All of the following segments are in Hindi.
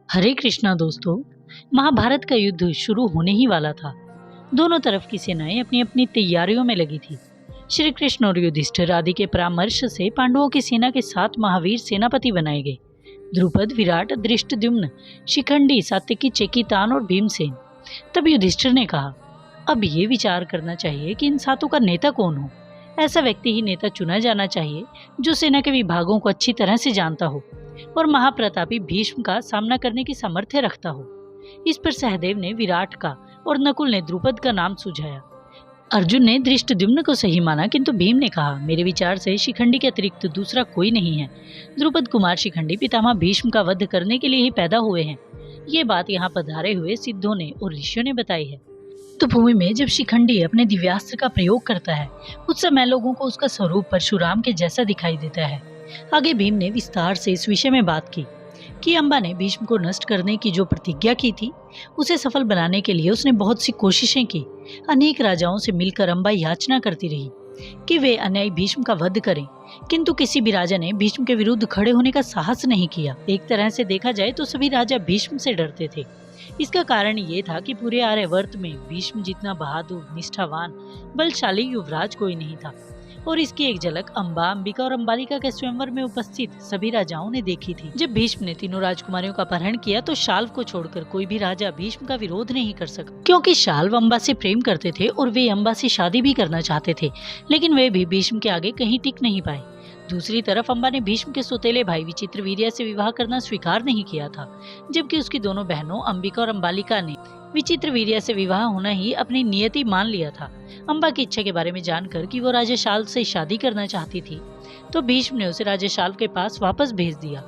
हरे कृष्णा दोस्तों। महाभारत का युद्ध शुरू होने ही वाला था। दोनों तरफ की सेनाएं अपनी अपनी तैयारियों में लगी थी। श्री कृष्ण और युधिष्ठिर आदि के परामर्श से पांडवों की सेना के 7 महावीर सेनापति बनाए गए। द्रुपद, विराट, धृष्टद्युम्न, शिखंडी, सात्यकी, चेकितान और भीमसेन। तब युधिष्ठिर ने कहा, अब ये विचार करना चाहिए कि इन 7 का नेता कौन हो। ऐसा व्यक्ति ही नेता चुना जाना चाहिए जो सेना के विभागों को अच्छी तरह से जानता हो और महाप्रतापी भीष्म का सामना करने की सामर्थ्य रखता हो। इस पर सहदेव ने विराट का और नकुल ने द्रुपद का नाम सुझाया। अर्जुन ने धृष्टद्युम्न को सही माना, किंतु भीम ने कहा, मेरे विचार से शिखंडी के अतिरिक्त दूसरा कोई नहीं है। द्रुपद कुमार शिखंडी पितामह भीष्म का वध करने के लिए ही पैदा हुए हैं। ये बात यहाँ पधारे हुए सिद्धों ने और ऋषियों ने बताई है। तो भूमि में जब शिखंडी अपने दिव्यास्त्र का प्रयोग करता है, उस समय लोगों को उसका स्वरूप परशुराम के जैसा दिखाई देता है। आगे भीम ने विस्तार से इस विषय में बात की कि अम्बा ने भीष्म को नष्ट करने की जो प्रतिज्ञा की थी, उसे सफल बनाने के लिए उसने बहुत सी कोशिशें की। अनेक राजाओं से मिलकर अम्बा याचना करती रही कि वे अन्यायी भीष्म का वध करें, किंतु किसी भी राजा ने भीष्म के विरुद्ध खड़े होने का साहस नहीं किया। एक तरह से देखा जाए तो सभी राजा भीष्म से डरते थे। इसका कारण ये था कि पूरे आर्यावर्त में भीष्म जितना बहादुर, निष्ठावान, बलशाली युवराज कोई नहीं था। और इसकी एक झलक अम्बा, अंबिका और अंबालिका के स्वयंवर में उपस्थित सभी राजाओं ने देखी थी। जब भीष्म ने तीनों राजकुमारियों का अपहरण किया तो शाल्व को छोड़कर कोई भी राजा भीष्म का विरोध नहीं कर सका, क्योंकि शाल्व अम्बा से प्रेम करते थे और वे अम्बा से शादी भी करना चाहते थे, लेकिन वे भी भीष्म के आगे कहीं टिक नहीं पाए। दूसरी तरफ अम्बा ने भीष्म के सौतेले भाई विचित्रवीर्य से विवाह करना स्वीकार नहीं किया था, जबकि उसकी दोनों बहनों अंबिका और अंबालिका ने विचित्रवीर्य से विवाह होना ही अपनी नियति मान लिया था। अम्बा की इच्छा के बारे में जानकर कि वो राजा शाल्व से शादी करना चाहती थी, तो भीष्म ने उसे राजा शाल्व के पास वापस भेज दिया।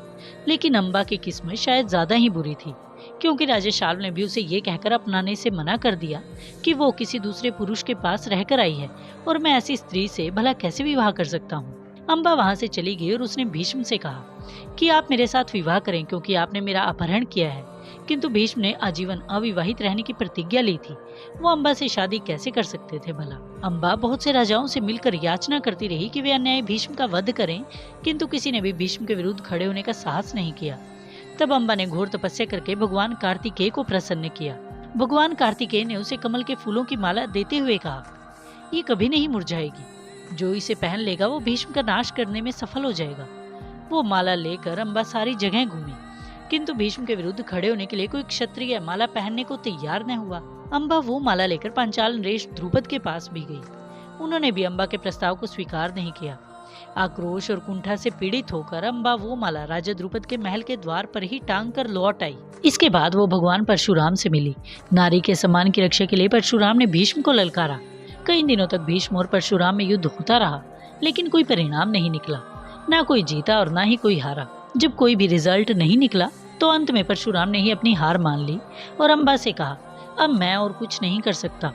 लेकिन अम्बा की किस्मत शायद ज्यादा ही बुरी थी, क्योंकि राजा शाल्व ने भी उसे ये कहकर अपनाने से मना कर दिया कि वो किसी दूसरे पुरुष के पास रहकर आई है और मैं ऐसी स्त्री से भला कैसे विवाह कर सकता हूँ। अम्बा वहां से चली गई और उसने भीष्म से कहा कि आप मेरे साथ विवाह करें, क्योंकि आपने मेरा अपहरण किया है। किंतु भीष्म ने आजीवन अविवाहित रहने की प्रतिज्ञा ली थी। वो अम्बा से शादी कैसे कर सकते थे भला। अम्बा बहुत से राजाओं से मिलकर याचना करती रही कि वे अन्यायी भीष्म का वध करें, किंतु किसी ने भी भीष्म के विरुद्ध खड़े होने का साहस नहीं किया। तब अम्बा ने घोर तपस्या करके भगवान कार्तिकेय को प्रसन्न किया। भगवान कार्तिकेय ने उसे कमल के फूलों की माला देते हुए कहा, ये कभी नहीं मुरझाएगी, जो इसे पहन लेगा वो भीष्म का नाश करने में सफल हो जाएगा। वो माला लेकर अम्बा सारी जगह घूमी, किंतु भीष्म के विरुद्ध खड़े होने के लिए कोई क्षत्रिय माला पहनने को तैयार न हुआ। अम्बा वो माला लेकर पांचाल नरेश द्रुपद के पास भी गई। उन्होंने भी अम्बा के प्रस्ताव को स्वीकार नहीं किया। आक्रोश और कुंठा से पीड़ित होकर अम्बा वो माला राजा द्रुपद के महल के द्वार पर ही टांग कर लौट आई। इसके बाद वो भगवान परशुराम से मिली। नारी के सम्मान की रक्षा के लिए परशुराम ने भीष्म को ललकारा। कई दिनों तक भीष्म और परशुराम में युद्ध होता रहा, लेकिन कोई परिणाम नहीं निकला। ना कोई जीता और ना ही कोई हारा। जब कोई भी रिजल्ट नहीं निकला तो अंत में परशुराम ने ही अपनी हार मान ली और अम्बा से कहा, अब मैं और कुछ नहीं कर सकता।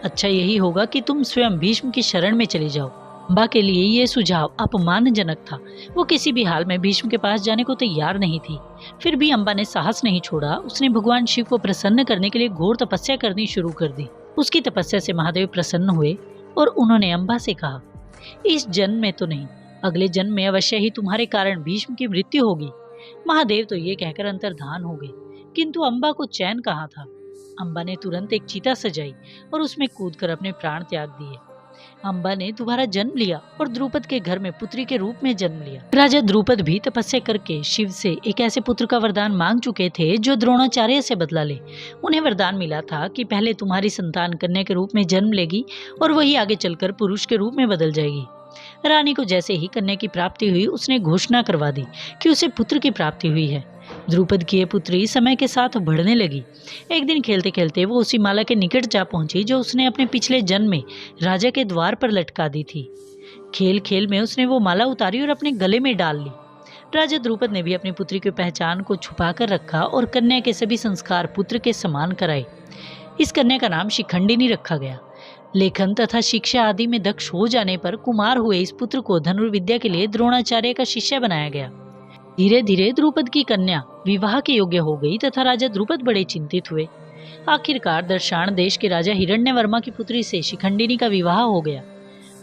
अच्छा यही होगा कि तुम स्वयं भीष्म की शरण में चली जाओ। अम्बा के लिए ये सुझाव अपमानजनक था। वो किसी भी हाल में भीष्म के पास जाने को तैयार नहीं थी। फिर भी अम्बा ने साहस नहीं छोड़ा। उसने भगवान शिव को प्रसन्न करने के लिए घोर तपस्या करनी शुरू कर दी। उसकी तपस्या से महादेव प्रसन्न हुए और उन्होंने अम्बा से कहा, इस जन्म में तो नहीं, अगले जन्म में अवश्य ही तुम्हारे कारण भीष्म की मृत्यु होगी। महादेव तो ये कहकर अंतर्धान हो गए, किंतु अम्बा को चैन कहाँ था। अम्बा ने तुरंत एक चीता सजाई और उसमें कूदकर अपने प्राण त्याग दिए। अम्बा ने दोबारा जन्म लिया और द्रुपद के घर में पुत्री के रूप में जन्म लिया। राजा द्रुपद भी तपस्या करके शिव से एक ऐसे पुत्र का वरदान मांग चुके थे जो द्रोणाचार्य से बदला ले। उन्हें वरदान मिला था कि पहले तुम्हारी संतान कन्या के रूप में जन्म लेगी और वही आगे चलकर पुरुष के रूप में बदल जाएगी। रानी को जैसे ही कन्या की प्राप्ति हुई, उसने घोषणा करवा दी कि उसे पुत्र की प्राप्ति हुई है। द्रुपद की यह पुत्री समय के साथ बढ़ने लगी। एक दिन खेलते खेलते वो उसी माला के निकट जा पहुंची जो उसने अपने पिछले जन्म में राजा के द्वार पर लटका दी थी। खेल खेल में उसने वो माला उतारी और अपने गले में डाल ली। राजा द्रुपद ने भी अपनी पुत्री की पहचान को छुपा कर रखा और कन्या के सभी संस्कार पुत्र के समान कराए। इस कन्या का नाम शिखंडिनी रखा गया। लेखन तथा शिक्षा आदि में दक्ष हो जाने पर कुमार हुए इस पुत्र को धनुर्विद्या के लिए द्रोणाचार्य का शिष्य बनाया गया। धीरे धीरे द्रुपद की कन्या विवाह के योग्य हो गई तथा राजा द्रुपद बड़े चिंतित हुए। आखिरकार दर्शान देश के राजा हिरण्यवर्मा की पुत्री से शिखंडिनी का विवाह हो गया।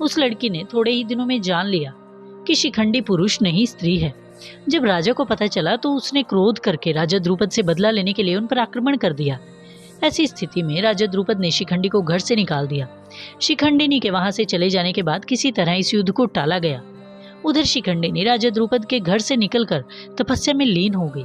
उस लड़की ने थोड़े ही दिनों में जान लिया कि शिखंडी पुरुष नहीं स्त्री है। जब राजा को पता चला तो उसने क्रोध करके राजा द्रुपद से बदला लेने के लिए उन पर आक्रमण कर दिया। ऐसी स्थिति में राजा द्रुपद ने शिखंडी को घर से निकाल दिया। शिखंडिनी के वहां से चले जाने के बाद किसी तरह इस युद्ध को टाला गया। उधर शिखंडिनी राजा द्रुपद के घर से निकलकर तपस्या में लीन हो गई।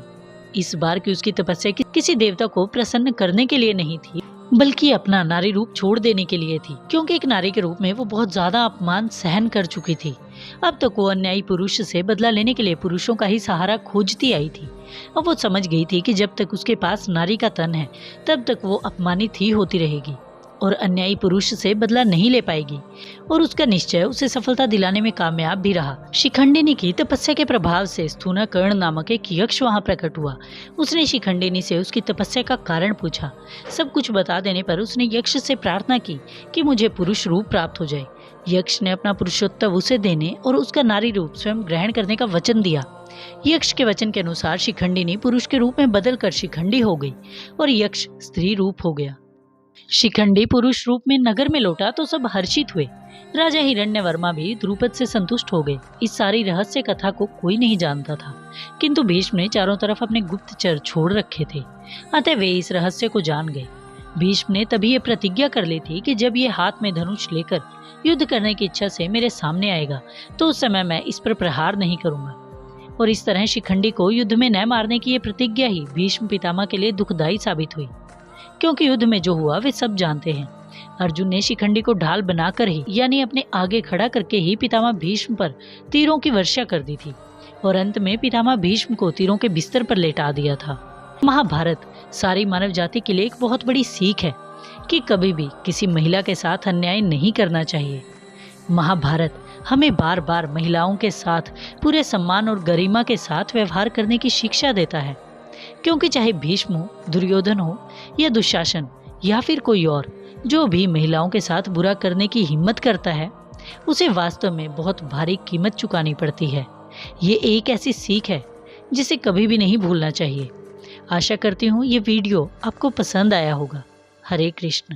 इस बार की उसकी तपस्या किसी देवता को प्रसन्न करने के लिए नहीं थी, बल्कि अपना नारी रूप छोड़ देने के लिए थी, क्योंकि एक नारी के रूप में वो बहुत ज्यादा अपमान सहन कर चुकी थी। अब तक वो अन्यायी पुरुष से बदला लेने के लिए पुरुषों का ही सहारा खोजती आई थी। अब वो समझ गई थी कि जब तक उसके पास नारी का तन है तब तक वो अपमानित ही होती रहेगी और अन्यायी पुरुष से बदला नहीं ले पाएगी, और उसका निश्चय उसे सफलता दिलाने में कामयाब भी रहा। शिखंडिनी की तपस्या के प्रभाव से स्थूनाकर्ण नामक एक यक्ष वहां प्रकट हुआ। उसने शिखंडिनी से उसकी तपस्या का कारण पूछा। सब कुछ बता देने पर उसने यक्ष से प्रार्थना की कि मुझे पुरुष रूप प्राप्त हो जाए। यक्ष ने अपना पुरुषोत्तम उसे देने और उसका नारी रूप स्वयं ग्रहण करने का वचन दिया। यक्ष के वचन के अनुसार शिखंडिनी पुरुष के रूप में बदलकर शिखंडी हो गई और यक्ष स्त्री रूप हो गया। शिखंडी पुरुष रूप में नगर में लौटा तो सब हर्षित हुए। राजा हिरण्यवर्मा भी द्रुपद से संतुष्ट हो गए। इस सारी रहस्य कथा को कोई नहीं जानता था, किंतु भीष्म ने चारों तरफ अपने गुप्तचर छोड़ रखे थे, अतः वे इस रहस्य को जान गए। भीष्म ने तभी ये प्रतिज्ञा कर ली थी कि जब ये हाथ में धनुष लेकर युद्ध करने की इच्छा से मेरे सामने आएगा तो उस समय मैं इस पर प्रहार नहीं करूंगा। और इस तरह शिखंडी को युद्ध में न मारने की ये प्रतिज्ञा ही भीष्म पितामह के लिए दुखदायी साबित हुई, क्योंकि युद्ध में जो हुआ वे सब जानते हैं। अर्जुन ने शिखंडी को ढाल बनाकर ही, यानी अपने आगे खड़ा करके ही पितामह भीष्म पर तीरों की वर्षा कर दी थी और अंत में पितामह भीष्म को तीरों के बिस्तर पर लेटा दिया था। महाभारत सारी मानव जाति के लिए एक बहुत बड़ी सीख है कि कभी भी किसी महिला के साथ अन्याय नहीं करना चाहिए। महाभारत हमें बार बार महिलाओं के साथ पूरे सम्मान और गरिमा के साथ व्यवहार करने की शिक्षा देता है, क्योंकि चाहे भीष्म हो, दुर्योधन हो या दुशासन या फिर कोई और, जो भी महिलाओं के साथ बुरा करने की हिम्मत करता है उसे वास्तव में बहुत भारी कीमत चुकानी पड़ती है। ये एक ऐसी सीख है जिसे कभी भी नहीं भूलना चाहिए। आशा करती हूँ ये वीडियो आपको पसंद आया होगा। हरे कृष्ण।